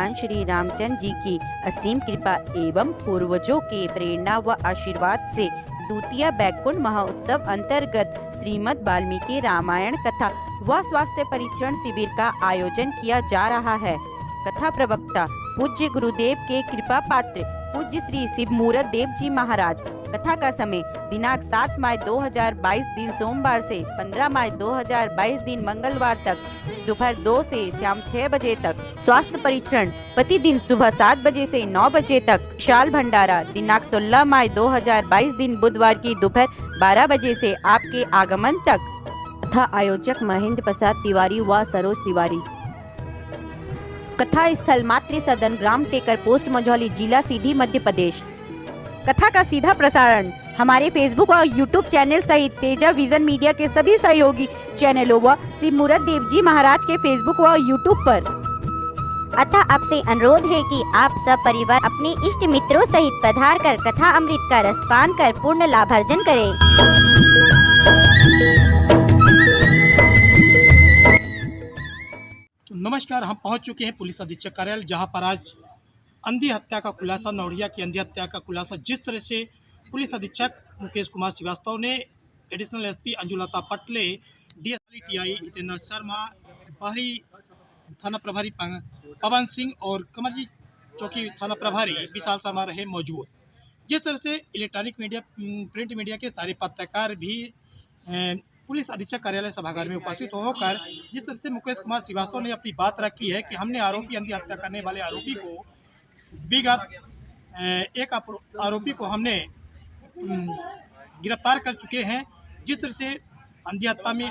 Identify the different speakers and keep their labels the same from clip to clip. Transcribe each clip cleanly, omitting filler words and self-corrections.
Speaker 1: भगवान श्री रामचंद्र जी की असीम कृपा एवं पूर्वजों के प्रेरणा व आशीर्वाद से द्वितीय बैकुंठ महोत्सव अंतर्गत श्रीमद् वाल्मीकि रामायण कथा व स्वास्थ्य परीक्षण शिविर का आयोजन किया जा रहा है। कथा प्रवक्ता पूज्य गुरुदेव के कृपा पात्र पूज्य श्री शिव मूरत देव जी महाराज। कथा का समय दिनांक 7 मई 2022 दिन सोमवार से 15 मई 2022 दिन मंगलवार तक दोपहर 2 से शाम 6 बजे तक। स्वास्थ्य परीक्षण प्रतिदिन सुबह 7 बजे से 9 बजे तक। विशाल भंडारा दिनांक 16 मई 2022 दिन बुधवार की दोपहर 12 बजे से आपके आगमन तक। कथा आयोजक महेंद्र प्रसाद तिवारी व सरोज तिवारी। कथा स्थल मातृ सदन ग्राम टेकर पोस्ट मझौली जिला सीधी मध्य प्रदेश। कथा का सीधा प्रसारण हमारे फेसबुक और यूट्यूब चैनल सहित तेजा विजन मीडिया के सभी सहयोगी चैनलों व शिव मूरत देव जी महाराज के फेसबुक व यूट्यूब पर।
Speaker 2: अतः आपसे अनुरोध है कि आप सब परिवार अपने इष्ट मित्रों सहित पधार कर कथा अमृत का रसपान कर पूर्ण लाभार्जन करें।
Speaker 3: नमस्कार, हम पहुंच चुके हैं पुलिस अधीक्षक कार्यालय, जहां पर आज अंधी हत्या का खुलासा, नौड़िया की अंधी हत्या का खुलासा जिस तरह से पुलिस अधीक्षक मुकेश कुमार श्रीवास्तव ने, एडिशनल एसपी अंजुलता पटले, डीएसपी टीआई हितेंद्र शर्मा, बाहरी थाना प्रभारी पवन सिंह और कमरजी चौकी थाना प्रभारी विशाल शर्मा रहे मौजूद। जिस तरह से इलेक्ट्रॉनिक मीडिया, प्रिंट मीडिया के सारे पत्रकार भी पुलिस अधीक्षक कार्यालय सभागार में उपस्थित होकर जिस तरह से मुकेश कुमार श्रीवास्तव ने अपनी बात रखी है कि हमने आरोपी, अंधी हत्या करने वाले आरोपी को विगत एक आरोपी को हमने गिरफ्तार कर चुके हैं। जिस तरह से अंधी हत्या में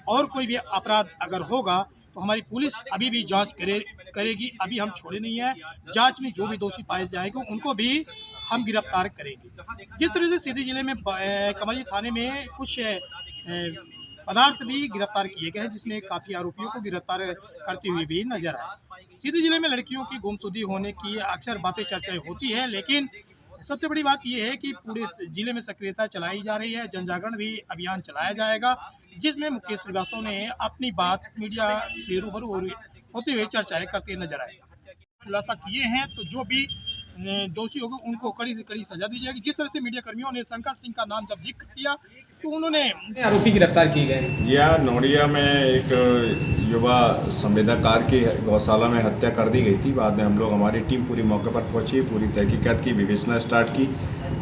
Speaker 3: और कोई भी अपराध अगर होगा तो हमारी पुलिस अभी भी जांच करेगी। अभी हम छोड़े नहीं हैं। जांच में जो भी दोषी पाए जाएंगे उनको भी हम गिरफ्तार करेंगे। जिस तरह से सीधी जिले में कमरजी थाने में कुछ पदार्थ भी गिरफ्तार किए गए हैं, जिसमें काफ़ी आरोपियों को गिरफ्तार करते हुए भी नजर आए। सीधी जिले में लड़कियों की गुमशुदगी होने की अक्सर बातें चर्चाएं होती है, लेकिन सबसे बड़ी बात यह है कि पूरे जिले में सक्रियता चलाई जा रही है। जनजागरण भी अभियान चलाया जाएगा, जिसमें मुकेश श्रीवास्तव ने अपनी बात मीडिया से रूबरू होते हुए चर्चाएं करते नजर आए। खुलासा किए हैं तो जो भी दोषी होगा उनको कड़ी से कड़ी सजा दी जाएगी। जिस तरह से मीडिया कर्मियों ने शंकर सिंह का नाम जब जिक्र किया तो उन्होंने
Speaker 4: आरोपी गिरफ्तार किए गए।
Speaker 5: जी हाँ, नौड़िया में एक युवा संवेदनकार की गौशाला में हत्या कर दी गई थी। बाद में हम लोग, हमारी टीम पूरी मौके पर पहुंची, पूरी तहकीकात की, विवेचना स्टार्ट की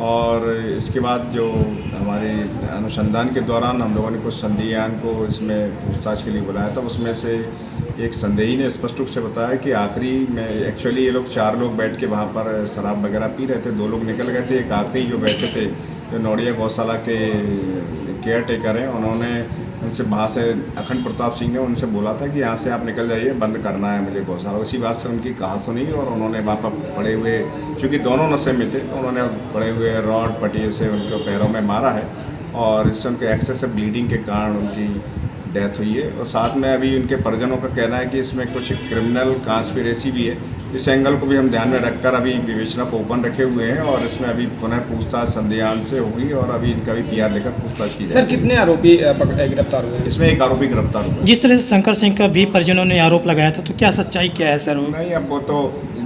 Speaker 5: और इसके बाद जो हमारे अनुसंधान के दौरान हम लोगों ने कुछ संदेहियान को इसमें पूछताछ के लिए बुलाया था। उसमें से एक संदेही ने स्पष्ट रूप से बताया कि आखिरी में एक्चुअली ये लोग 4 लोग बैठ के वहाँ पर शराब वगैरह पी रहे थे। 2 लोग निकल गए थे। एक आखिरी जो बैठे थे, जो नौड़िया गौशाला के केयर टेकर हैं, उन्होंने उनसे वहाँ से अखंड प्रताप सिंह ने उनसे बोला था कि यहाँ से आप निकल जाइए, बंद करना है मुझे गौशाला। उसी बात से उनकी कहा सुनी और उन्होंने वहाँ पर पड़े हुए, चूँकि दोनों नशे में थे, तो उन्होंने पड़े हुए रॉड पटिए से उनके पैरों में मारा है और इससे उनके एक्सेसिव ब्लीडिंग के कारण उनकी डेथ हुई है। और साथ में अभी उनके परिजनों का कहना है कि इसमें कुछ क्रिमिनल कॉन्स्पिरेसी भी है। इस एंगल को भी हम ध्यान में रखकर अभी विवेचना को ओपन रखे हुए हैं और इसमें अभी पुनः पूछताछ संदेहान से होगी और अभी इनका भी पीआर लेकर पूछताछ की जाएगी।
Speaker 4: सर, कितने आरोपी गिरफ्तार हुए?
Speaker 5: इसमें एक आरोपी गिरफ्तार हुआ।
Speaker 3: जिस तरह से शंकर सिंह का भी परिजनों ने आरोप लगाया था, तो क्या सच्चाई क्या है सर?
Speaker 5: नहीं, अब वो तो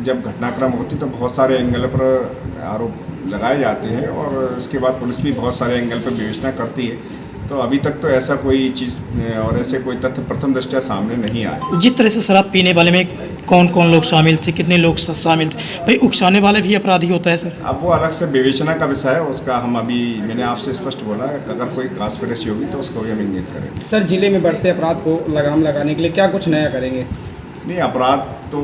Speaker 5: जब घटनाक्रम होती तो बहुत सारे एंगल पर आरोप लगाए जाते हैं और इसके बाद पुलिस भी बहुत सारे एंगल पर विवेचना करती है। तो अभी तक तो ऐसा कोई चीज़ और ऐसे कोई तथ्य प्रथम दृष्टया सामने नहीं आए।
Speaker 3: जिस तरह से शराब पीने वाले में कौन कौन लोग शामिल थे, कितने लोग शामिल थे? भाई, उकसाने वाले भी अपराधी होता है सर?
Speaker 5: अब वो अलग से विवेचना का विषय है, उसका हम अभी, मैंने आपसे स्पष्ट बोला है कि अगर कोई कॉन्स्पिरेसी होगी तो उसको भी हम इंगित करेंगे।
Speaker 4: सर, जिले में बढ़ते अपराध को लगाम लगाने के लिए क्या कुछ नया करेंगे?
Speaker 5: नहीं, अपराध तो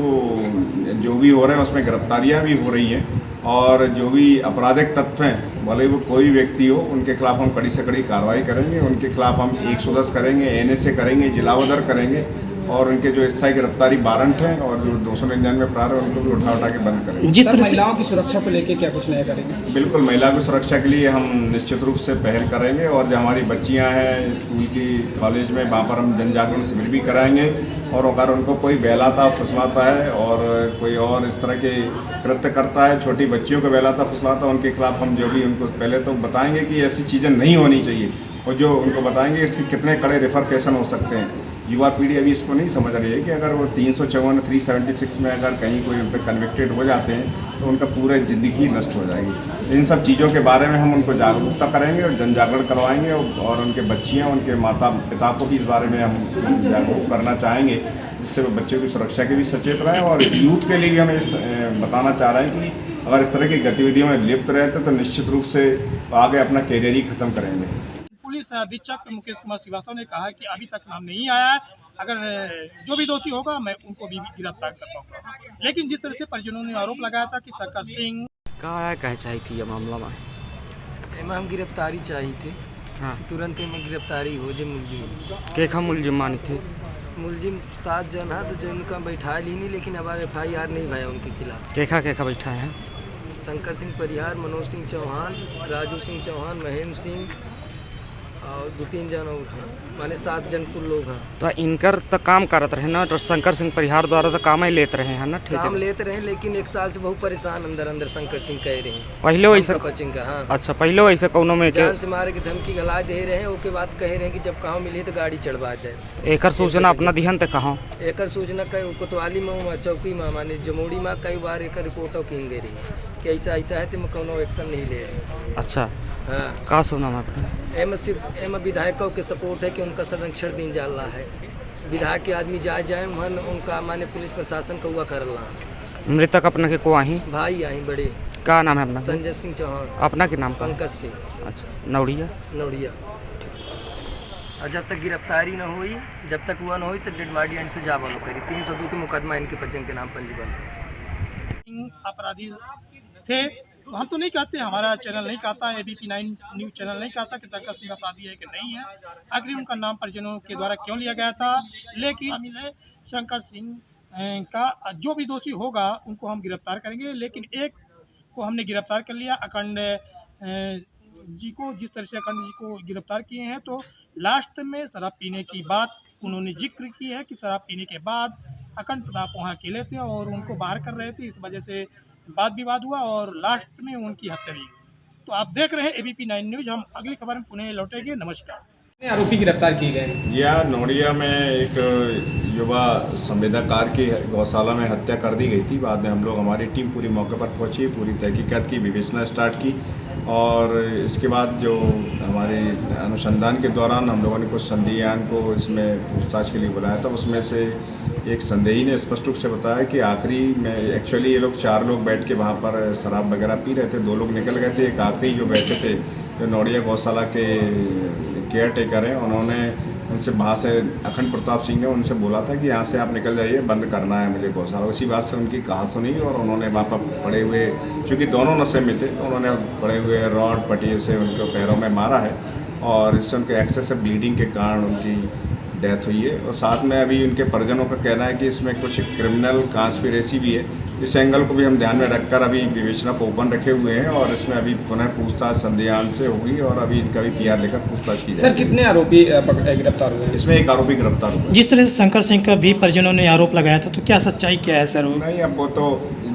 Speaker 5: जो भी हो रहे हैं उसमें गिरफ्तारियाँ भी हो रही हैं और जो भी आपराधिक तत्व हैं, भले वो कोई व्यक्ति हो, उनके खिलाफ हम कड़ी से कड़ी कार्रवाई करेंगे। उनके खिलाफ हम 110 करेंगे, NSA करेंगे, जिलावदर करेंगे और उनके जो स्थायी गिरफ्तारी वारंट हैं और जो 299 फरार है उनको भी उठा के बंद करेंगे।
Speaker 3: जिस तरह
Speaker 4: महिलाओं की सुरक्षा को लेकर क्या कुछ नया करेंगे?
Speaker 5: बिल्कुल, महिला की सुरक्षा के लिए हम निश्चित रूप से पहल करेंगे और जो हमारी बच्चियां हैं स्कूल की, कॉलेज में, वहाँ पर हम जनजागरण शिविर भी कराएंगे और अगर उनको कोई बहलाता फुसलाता है और कोई और इस तरह के कृत्य करता है, छोटी बच्चियों को बहलाता फुसलाता, उनके खिलाफ हम जो भी उनको पहले तो बताएंगे कि ऐसी चीज़ें नहीं होनी चाहिए और जो उनको बताएंगे इसके कितने कड़े रिफरकेशन हो सकते हैं। युवा पीढ़ी अभी इसको नहीं समझ रही है कि अगर वो 354 376 में अगर कहीं कोई उन पर कन्विक्टेड हो जाते हैं तो उनका पूरा ज़िंदगी नष्ट हो जाएगी। इन सब चीज़ों के बारे में हम उनको जागरूकता करेंगे और जन जागरण करवाएंगे और उनके बच्चियाँ उनके माता पिता को भी इस बारे में हम जागरूक करना चाहेंगे, जिससे वो बच्चों की सुरक्षा के भी सचेत रहें। और यूथ के लिए भी हम इस बताना चाह रहे हैं कि अगर इस तरह की गतिविधियों में लिप्त रहते तो निश्चित रूप से आगे अपना कैरियर ही खत्म करेंगे।
Speaker 3: पुलिस अधीक्षक मुकेश कुमार श्रीवास्तव ने कहा कि अभी तक नाम नहीं आया है, अगर जो भी दोषी होगा मैं उनको भी गिरफ्तार कर पाऊंगा। लेकिन जिस तरह से परिजनों ने आरोप लगाया था कि सरकार सिंह
Speaker 6: कहा कह चाहिए थी ये मामला में
Speaker 7: एमा हम गिरफ्तारी चाहिए थे।
Speaker 6: हाँ
Speaker 7: तुरंत में गिरफ्तारी हो जे मुलजिम
Speaker 6: केखा मुलजिम मानी थे
Speaker 7: मुलजिम 7 जन है तो जिनका बैठा ली नहीं, लेकिन अब FIR नहीं भाया उनके खिलाफ।
Speaker 6: केखा केखा बैठा है
Speaker 7: शंकर सिंह परिहार, मनोज सिंह चौहान, राजू सिंह चौहान, महेंद्र सिंह और 2-3 जन और हैं, माने 7 जन कुल लोग हैं।
Speaker 6: तो इनकर तो काम करत रहे ना, तो शंकर सिंह परिहार द्वारा तो काम ही लेते रहे हैं ना। ठीक
Speaker 7: काम
Speaker 6: है,
Speaker 7: लेते रहे, लेकिन 1 साल से बहुत परेशान अंदर शंकर सिंह कह रहे हैं
Speaker 6: पहले वैसे
Speaker 7: पचिंग का। हाँ,
Speaker 6: अच्छा पहले वैसे कौनों में
Speaker 7: जान से मारे की धमकी गला दे रहे हैं। ओके बात कह रहे हैं कि जब कहाँ मिली तो गाड़ी चढ़वा दे।
Speaker 6: एकर सूचना अपना दिहन ते कहाँ
Speaker 7: एकर सूचना कई कोतवाली में चौकी में माने जमोड़ी में कई बार एक रिपोर्टों की गई रही कि ऐसा ऐसा है तो मैं कोनो एक्शन नहीं ले रही।
Speaker 6: अच्छा
Speaker 7: हाँ,
Speaker 6: का सुना मैं अपने
Speaker 7: एम सिर्फ एम विधायकों के सपोर्ट है कि उनका संरक्षण दिन जा रहा है। विधायक के आदमी जाए वहाँ उनका माने पुलिस प्रशासन का हुआ कर रहा।
Speaker 6: मृतक अपना के को आही
Speaker 7: भाई आई बड़े
Speaker 6: का नाम है अपना
Speaker 7: संजय सिंह चौहान,
Speaker 6: अपना के नाम
Speaker 7: पंकज सिंह
Speaker 6: अच्छा नौड़िया
Speaker 7: नौड़िया। और जब तक गिरफ्तारी न हुई, जब तक हुआ न हुई तो डेड बॉडी एंड से जा बनो करी। 302 के मुकदमा इनके पचिंग के नाम पंजीबद्ध।
Speaker 3: अपराधी थे, हम तो नहीं कहते, हमारा चैनल नहीं कहता, ABP 9 न्यूज़ चैनल नहीं कहता कि शंकर सिंह अपराधी है कि नहीं है। आखिर उनका नाम परिजनों के द्वारा क्यों लिया गया था, लेकिन शामिल है शंकर सिंह का जो भी दोषी होगा उनको हम गिरफ्तार करेंगे। लेकिन एक को हमने गिरफ्तार कर लिया, अखंड जी को, जिस तरह से अखंड जी को गिरफ्तार किए हैं तो लास्ट में शराब पीने की बात उन्होंने जिक्र की है कि शराब पीने के बाद अखंड प्रताप वहाँ अकेले थे और उनको बाहर कर रहे थे, इस वजह से वाद विवाद हुआ और लास्ट में उनकी हत्या हुई। तो आप देख रहे हैं ABP 9 न्यूज़। हम अगली खबर में पुनः लौटेंगे। नमस्कार।
Speaker 4: कितने आरोपी गिरफ्तार किए गए?
Speaker 5: जी हाँ, नोड़िया में एक युवा संवेदनकार की गौशाला में हत्या कर दी गई थी। बाद में हम लोग, हमारी टीम पूरी मौके पर पहुंची, पूरी तहकीकात की, विवेचना स्टार्ट की और इसके बाद जो हमारे अनुसंधान के दौरान हम लोगों ने कुछ संदेहियान को इसमें पूछताछ के लिए बुलाया था। उसमें से एक संदेही ने स्पष्ट रूप से बताया कि आखिरी में एक्चुअली ये लोग 4 लोग बैठ के वहाँ पर शराब वगैरह पी रहे थे, 2 लोग निकल गए थे। एक आखिरी जो बैठे थे जो नौड़िया गौशाला के केयर टेकर हैं, उन्होंने उनसे वहाँ से अखंड प्रताप सिंह ने उनसे बोला था कि यहाँ से आप निकल जाइए, बंद करना है मुझे गौशाला। उसी बात से उनकी कहा सुनी और उन्होंने वहाँ पर पड़े हुए, चूँकि दोनों नशे में थे, तो उन्होंने पड़े हुए रॉड पटिए से उनके पैरों में मारा है और इससे उनके एक्सेसिव ब्लीडिंग के कारण उनकी डेथ हुई है। और साथ में अभी उनके परिजनों का कहना है कि इसमें कुछ क्रिमिनल कॉन्स्पिरेसी भी है। इस एंगल को भी हम ध्यान में रखकर अभी विवेचना को ओपन रखे हुए हैं और इसमें अभी पुनः पूछताछ संदेहान से होगी और अभी इनका भी PR लेकर पूछताछ की जाएगी।
Speaker 4: सर कितने आरोपी गिरफ्तार हुए?
Speaker 5: इसमें एक आरोपी गिरफ्तार हुआ।
Speaker 3: जिस तरह से शंकर सिंह का भी परिजनों ने आरोप लगाया था, तो क्या सच्चाई क्या है सर?
Speaker 5: नहीं, अब वो तो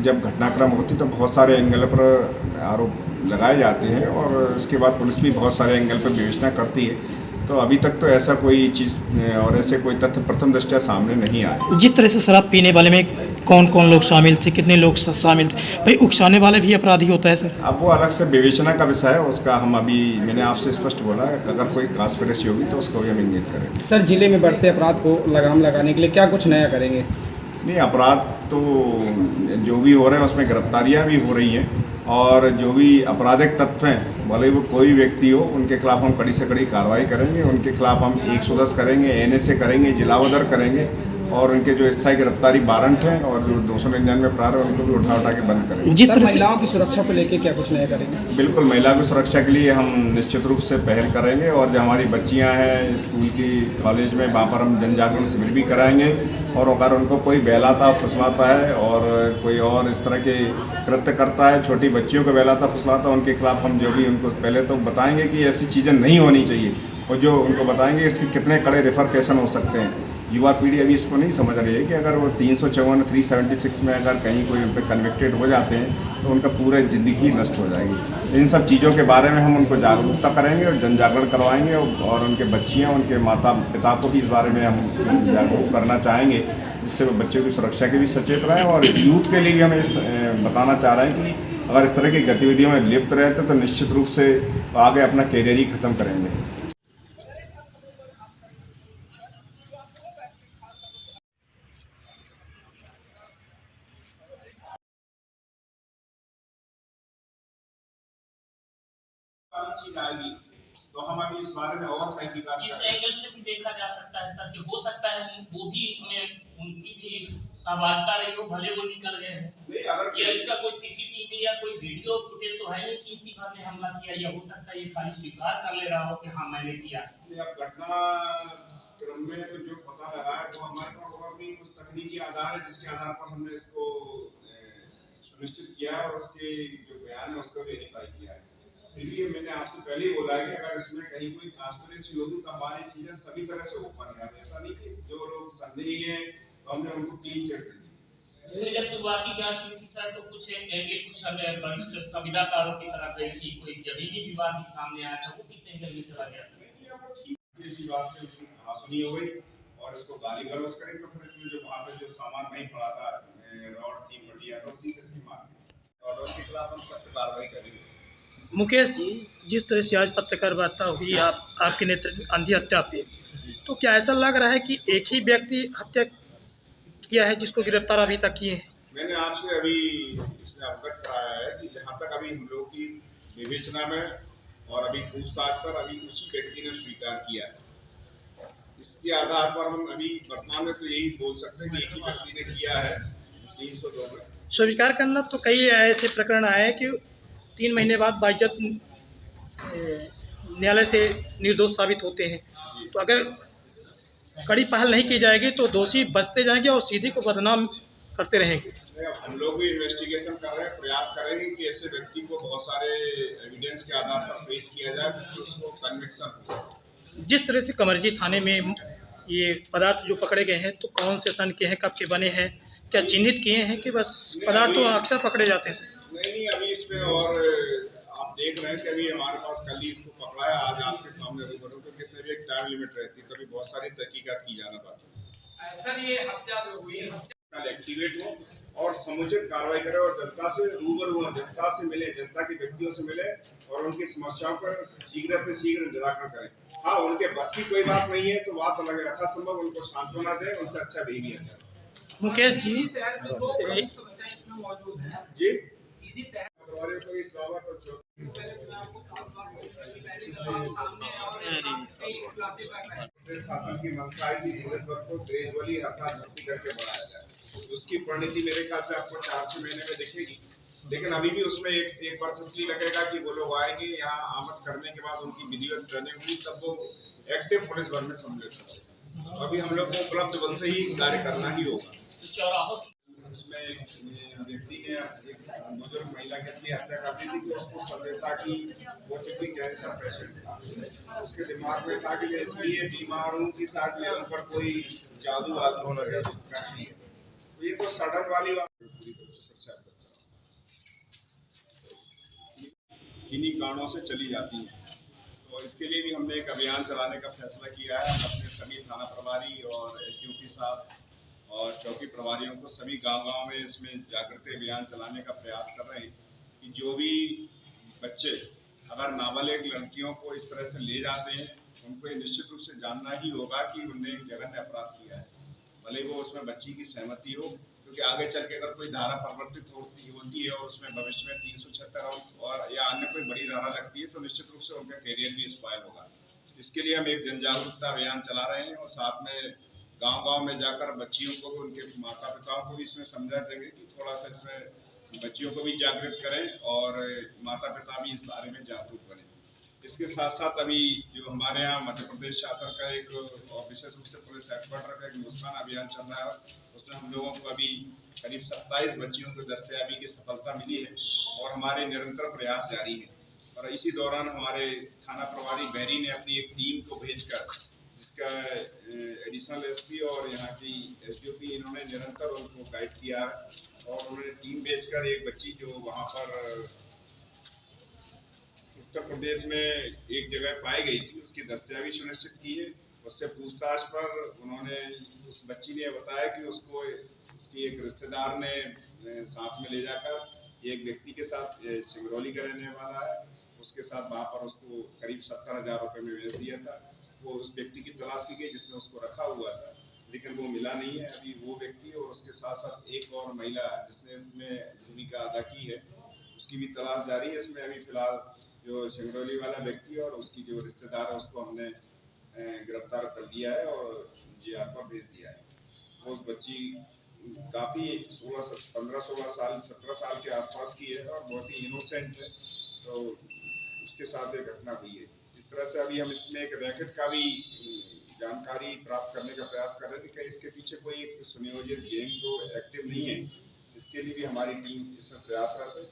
Speaker 5: जब घटनाक्रम होती तो बहुत सारे एंगल पर आरोप लगाए जाते हैं और इसके बाद पुलिस भी बहुत सारे एंगल पर विवेचना करती है। तो अभी तक तो ऐसा कोई चीज़ और ऐसे कोई तथ्य प्रथम दृष्टया सामने नहीं आए।
Speaker 8: जिस तरह से शराब पीने वाले में कौन कौन लोग शामिल थे, कितने लोग शामिल थे, भाई उकसाने वाले भी अपराधी होता है सर?
Speaker 5: अब वो अलग से विवेचना का विषय है, उसका हम अभी, मैंने आपसे स्पष्ट बोला अगर कोई कॉन्स्पिरेसी होगी तो उसको भी हम इंगित करेंगे।
Speaker 4: सर जिले में बढ़ते अपराध को लगाम लगाने के लिए क्या कुछ नया करेंगे?
Speaker 5: नहीं, अपराध तो जो भी हो रहे हैं उसमें गिरफ्तारियाँ भी हो रही हैं और जो भी आपराधिक तत्व हैं, भले वो कोई व्यक्ति हो, उनके खिलाफ हम कड़ी से कड़ी कार्रवाई करेंगे। उनके खिलाफ हम 110 करेंगे, NSA करेंगे, जिलावदर करेंगे और उनके जो स्थायी गिरफ्तारी वारंट हैं और जो 299 फरार है उनको भी उठा के बंद करेंगे।
Speaker 8: जिस
Speaker 4: सर
Speaker 8: तरह से
Speaker 4: महिलाओं की सुरक्षा को लेकर क्या कुछ नया करेंगे?
Speaker 5: बिल्कुल, महिला की सुरक्षा के लिए हम निश्चित रूप से पहल करेंगे और जो हमारी बच्चियां हैं स्कूल की, कॉलेज में, वहाँ पर हम जन जागरण शिविर भी कराएंगे और अगर उनको कोई बहलाता फुसलाता है और कोई और इस तरह के कृत्य करता है, छोटी बच्चियों को बहलाता फुसलाता, उनके खिलाफ हम जो भी उनको पहले तो बताएंगे कि ऐसी चीज़ें नहीं होनी चाहिए और जो उनको बताएंगे इसके कितने कड़े रिफरकेशन हो सकते हैं। युवा पीढ़ी अभी इसको नहीं समझ रही है कि अगर वो 354 376 में अगर कहीं कोई उन पर कन्विक्टेड हो जाते हैं तो उनका पूरा ज़िंदगी ही नष्ट हो जाएगी। इन सब चीज़ों के बारे में हम उनको जागरूकता करेंगे और जन जागरण करवाएंगे और उनके बच्चियाँ उनके माता पिता को भी इस बारे में हम जागरूक करना चाहेंगे, जिससे वो बच्चों की सुरक्षा के भी सचेत रहें। और यूथ के लिए भी हम इस बताना चाह रहे हैं कि अगर इस तरह की गतिविधियों में लिप्त रहते तो निश्चित रूप से आगे अपना कैरियर ही ख़त्म करेंगे। चीज आएगी तो हम अभी इस बारे में और तहकीकात
Speaker 9: इस एंगल से भी देखा जा सकता है सर कि हो सकता है वो भी इसमें उनकी भी सहभागिता रही हो, भले वो निकल गए हैं। अगर या इसका कोई सीसीटीवी या कोई वीडियो फुटेज तो है नहीं कि इसी बात ने हमला किया, या हो सकता है ये खाली स्वीकार कर ले रहा हो कि हाँ मैंने किया।
Speaker 5: अब घटना क्रम में तो जो पता लगा है तो हमारे पास और भी कुछ तकनीकी आधार है जिसके आधार पर हमने इसको सुनिश्चित किया है और उसके जो बयान है उसको वेरीफाई किया है। फिर भी मैंने आपसे पहले ही बोला है कि अगर इसमें कहीं कोई कांस्पिरेसी होगी तो हमारी चीजें सभी तरह से ओपन है। ऐसा नहीं कि जो लोग संदेही हैं तो हमने उनको क्लीन चिट दे दी।
Speaker 9: जब शुरुआती जांच हुई थी सर तो कुछ एंगल कुछ हमें वरिष्ठ संविदाकारों की तरफ गई थी, कोई जमीनी विवाद भी सामने आया था, वो किस एंगल में चला गया था?
Speaker 5: इसी बात से उसकी कहासुनी हो गई और इसको गाली गलौज करें तो फिर इसमें जो वहाँ पे जो सामान नहीं पड़ा था रॉड थी पटिया तो उसी से इसकी मार और उसके खिलाफ हम सख्त कार्रवाई करेंगे।
Speaker 8: मुकेश जी, जिस तरह से आज पत्रकार वार्ता हुई आपके नेतृत्व में अंधी हत्या पे, तो क्या ऐसा लग रहा है कि एक ही व्यक्ति हत्या किया है जिसको गिरफ्तार अभी तक किए हैं?
Speaker 5: मैंने आपसे अभी इसमें अवगत कराया है कि जहाँ तक अभी हम लोग की विवेचना में और अभी पूछताछ पर अभी उसी व्यक्ति ने स्वीकार किया है। इसके आधार पर हम अभी वर्तमान में तो यही बोल सकते हैं कि एक ही व्यक्ति ने किया है 302 में।
Speaker 8: स्वीकार करना तो कई ऐसे प्रकरण आए हैं कि 3 महीने बाद बाइज्जत न्यायालय से निर्दोष साबित होते हैं। तो अगर कड़ी पहल नहीं की जाएगी तो दोषी बचते जाएंगे और सीधी को बदनाम करते रहेंगे।
Speaker 5: हम लोग भी इन्वेस्टिगेशन कर रहे हैं, प्रयास करेंगे कि ऐसे व्यक्ति को बहुत सारे एविडेंस के आधार पर पेश किया जाए जिससे उसको कन्विक्शन हो सके।
Speaker 8: जिस तरह से कमरजी थाने में ये पदार्थ जो पकड़े गए हैं तो कौन से सन के हैं, कब के बने हैं, क्या चिन्हित किए हैं कि बस पदार्थ तो अक्सर पकड़े जाते हैं?
Speaker 5: नहीं, अभी इसमें और आप देख रहे हैं कि अभी हमारे पास कल ही इसको पकड़ा है, आज आपके सामने रूबरू, क्योंकि इसमें भी एक टाइम लिमिट रहती है, कभी बहुत सारी तहकीकात की जाना पाती है। सर ये हत्या जो हुई है कल एक्टिवेट हो और समुचित कार्रवाई करें और जनता से रूबरू हो, जनता से मिले, जनता के व्यक्तियों से मिले और उनकी समस्याओं पर शीघ्र से शीघ्र निराकरण करें। हाँ, उनके बस की कोई बात नहीं है तो बात अलग है, यथासंभव उनको सांत्वना दें, उनसे अच्छा बिहेवियर करें।
Speaker 8: मुकेश जी
Speaker 5: जी शासन की मंशा है कि पुलिस बल को ग्रेजुअली रक्षा करके बढ़ाया जाए। उसकी परिणति मेरे ख्याल से आपको 4-6 महीने में दिखेगी, लेकिन अभी भी उसमें एक वर्ष इसलिए लगेगा कि वो लोग आएंगे यहाँ आमद करने के बाद उनकी विधिवत ट्रेनिंग हुई तब वो एक्टिव पुलिस बल में सम्मिलित होंगे। अभी हम लोग को उपलब्ध बल से ही कार्य करना ही होगा। उसमें व्यक्ति ने एक बुजुर्ग महिला के लिए हत्या कर दी थी कि उसको संदेह था कि वो चूंकि कैंसर पेशेंट था, उसके दिमाग में था कि मैं इसलिए बीमार हूँ कि शायद मेरे ऊपर कोई जादू वादू नहीं है। तो ये तो सडन वाली बात पूरी तरह से इन्हीं कारणों से चली जाती है। तो इसके लिए भी हमने एक अभियान चलाने का फैसला किया है। हम अपने सभी थाना प्रभारी और एसडीओपी साहब और चौकी प्रभारियों को सभी गांव-गांव में इसमें जागृति अभियान चलाने का प्रयास कर रहे हैं कि जो भी बच्चे अगर नाबालिग लड़कियों को इस तरह से ले जाते हैं उनको ये निश्चित रूप से जानना ही होगा कि उन्होंने एक जघन्य अपराध किया है, भले वो उसमें बच्ची की सहमति हो, क्योंकि आगे चल के अगर कोई धारा परिवर्तित होती है और उसमें भविष्य में 376 और या अन्य कोई बड़ी धारा लगती है तो निश्चित रूप से उनका कैरियर भी स्पॉइल होगा। इसके लिए हम एक जन जागरूकता अभियान चला रहे हैं और साथ में गांव-गांव में जाकर बच्चियों को भी, उनके माता पिताओं को भी इसमें समझा देंगे कि थोड़ा सा इसमें बच्चियों को भी जागृत करें और माता पिता भी इस बारे में जागरूक बने। इसके साथ साथ अभी जो हमारे यहाँ मध्य प्रदेश शासन का एक और विशेष रूप से पुलिस हेडक्वार्टर का एक मुस्कान अभियान चल रहा है, उसमें हम लोगों को अभी करीब 27 बच्चियों को दस्तयाबी की सफलता मिली है और हमारे निरंतर प्रयास जारी है। और इसी दौरान हमारे थाना प्रभारी बैरी ने अपनी एक टीम को भेजकर इसका एडिशनल एसपी और यहाँ की एसडीओपी इन्होंने निरंतर उनको गाइड किया और उन्होंने टीम भेजकर एक बच्ची जो वहाँ पर उत्तर प्रदेश में एक जगह पाई गई थी उसकी दस्तयाबी सुनिश्चित की है। उससे पूछताछ पर उन्होंने उस बच्ची ने बताया कि उसको उसकी एक रिश्तेदार ने साथ में ले जाकर एक व्यक्ति के साथ सिंगरौली का रहने वाला है उसके साथ वहाँ पर उसको करीब 70,000 रुपये में बेच दिया था। वो उस व्यक्ति की तलाश की गई जिसने उसको रखा हुआ था, लेकिन वो मिला नहीं है। अभी वो व्यक्ति और उसके साथ साथ एक और महिला जिसने इसमें भूमिका अदा की है उसकी भी तलाश जारी है। इसमें अभी फिलहाल जो सिंगरौली वाला व्यक्ति और उसकी जो रिश्तेदार है उसको हमने गिरफ्तार कर दिया है और जेआर पर भेज दिया है। उस बच्ची काफ़ी 15-16 साल 17 साल के आसपास की है और बहुत ही इनोसेंट है, तो उसके साथ एक घटना हुई है। इस तरह से अभी हम इसमें एक रैकेट का भी जानकारी प्राप्त करने का प्रयास कर रहे थे कि कहीं इसके पीछे कोई एक सुनियोजित गैंग तो एक्टिव नहीं है। इसके लिए भी हमारी टीम इसमें प्रयासरत है।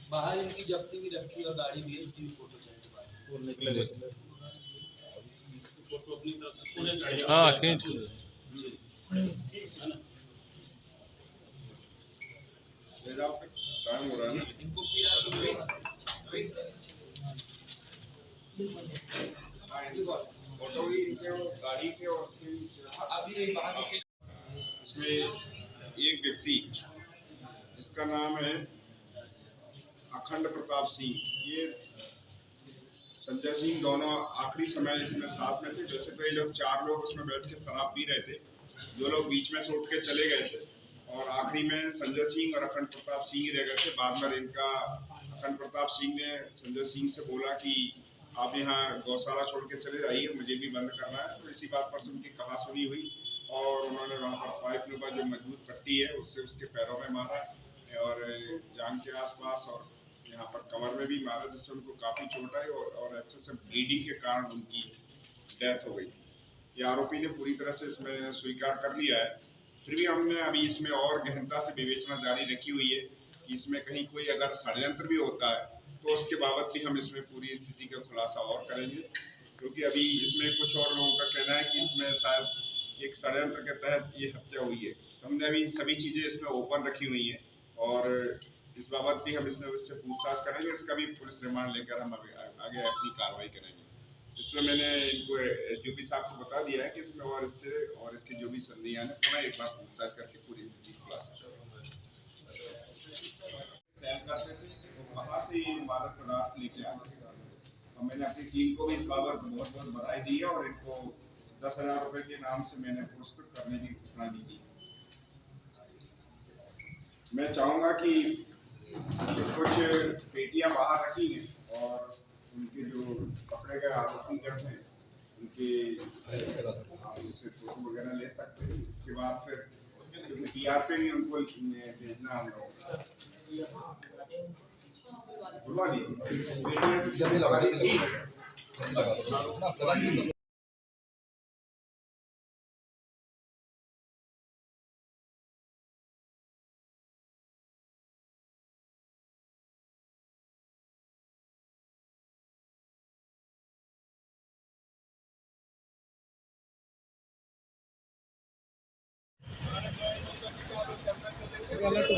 Speaker 10: बाहर इनकी जब्ती भी रखी और गाड़ी भी है, इसकी भी फोटो चाहिए और निकले फोटो अपनी तरफ से पूरे साइड हां खींच के है ना।
Speaker 5: मेरा टाइम हो रहा है ना,
Speaker 10: इनको
Speaker 5: फोटो भी इनके गाड़ी के और
Speaker 10: अभी बाहर
Speaker 5: इसमें एक व्यक्ति जिसका नाम है अखंड प्रताप सिंह, ये संजय सिंह दोनों आखिरी समय इसमें साथ में थे। जैसे तो ये लोग 4 लोग उसमें बैठ के शराब पी रहे थे, 2 लोग बीच में से उठ के चले गए थे और आखिरी में संजय सिंह और अखंड प्रताप सिंह ही रह गए थे। बाद में इनका अखंड प्रताप सिंह ने संजय सिंह से बोला कि आप यहाँ गौशाला छोड़ के चले जाइए, मुझे भी बंद करना है। तो इसी बात पर उनकी कहासुनी हुई और उन्होंने वहाँ पर पाइप नुमा जो मजबूत पट्टी है उससे उसके पैरों में मारा और जान के आसपास और यहाँ पर कमर में भी मारा, जिससे उनको काफ़ी चोट आई और एक्सेसिव ब्लीडिंग के कारण उनकी डेथ हो गई। ये आरोपी ने पूरी तरह से इसमें स्वीकार कर लिया है। फिर भी हमने अभी इसमें और गहनता से विवेचना जारी रखी हुई है कि इसमें कहीं कोई अगर षड्यंत्र भी होता है तो उसके बाबत भी हम इसमें पूरी स्थिति का खुलासा और करेंगे, क्योंकि अभी इसमें कुछ और लोगों का कहना है कि इसमें शायद एक षड्यंत्र के तहत ये हत्या हुई है। तो हमने अभी सभी चीज़ें इसमें ओपन रखी हुई हैं और इस बाबत भी हम इसमें उससे पूछताछ करेंगे। इसका भी पुलिस रिमांड लेकर हम आगे अपनी कार्रवाई करेंगे। इसमें मैंने इनको एसडीओपी साहब को बता दिया है कि इसमें और इससे और इसके जो भी संदिग्ध हैं पुनः एक बार पूछताछ करके पूरी स्थिति खुलासा सेल करते थे, तो वहाँ से ये मादक पदार्थ लेके आए और मैंने अपनी टीम को भी इस बाबत बहुत बहुत बधाई दी है और इनको 10,000 रुपये के नाम से मैंने पुरस्कृत करने की घोषणा दी थी। मैं चाहूँगा कि कुछ पेटियां बाहर रखी हैं और उनके जो पकड़े गए आरोपी जब हैं उनके उनसे फोटो वगैरह ले सकते हैं। इसके बाद फिर PR पे भी उनको भेजना हम लोग बुलवा दी।
Speaker 10: वाला तो